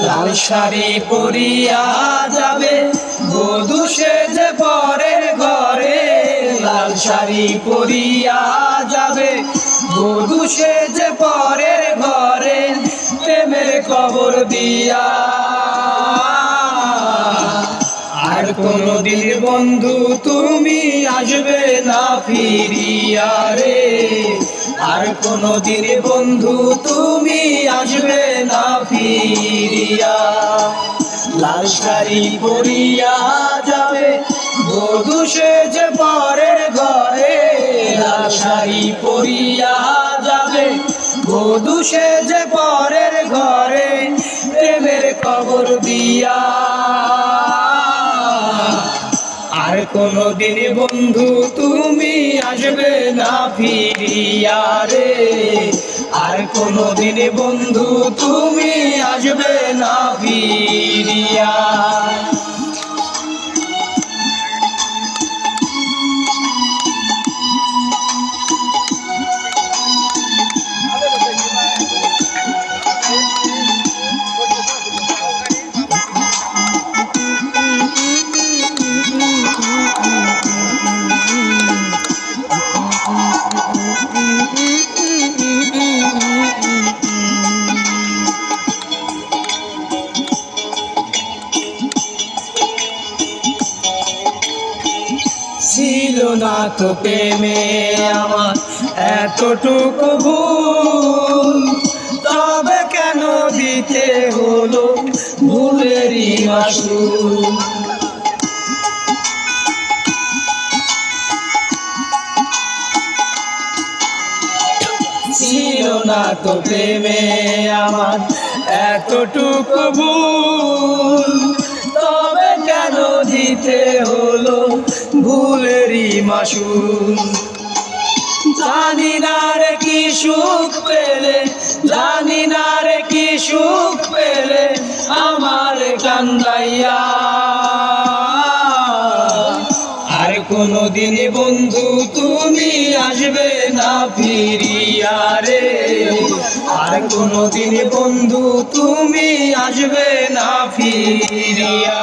লাল শাড়ি পরিয়া যাবে বধূ সেজে পরের ঘরে, লাল শাড়ি পরিয়া যাবে বধূ সেজে পরের ঘরে, প্রেমের কবর দিয়া। আর কোনদিন বন্ধু তুমি আসবে না ফিরিয়া রে, আর কোনদিন বন্ধু তুমি আসবে না ফিরিয়া। লাল শাড়ি পরিয়া যাবে বধূ সেজে পরের ঘরে, লাল শাড়ি পরিয়া যাবে বধূ সেজে পরের ঘরে, প্রেমের কবর দিয়া। আর কোনদিন বন্ধু তুমি আসবে না ফিরিয়া রে, আর কোনদিন বন্ধু তুমি আসবে না ফিরিয়া। ছিল না তো প্রেমে আমার এতটুকু ভুল, তবে কেন দিতে হলো ভুলেরই মাসুল। ছিল না তো প্রেমে আমার এতটুকু ভুল, তবে কেন দিতে হলো ভুলেরই মাসুল। জানি না রে কি সুখ পেলে, জানি না রে কি সুখ পেলে আমার কান্দাইয়া। আর কোনদিন বন্ধু তুমি আসবে না ফিরিয়া রে, আর কোনদিন বন্ধু তুমি আসবে না ফিরিয়া।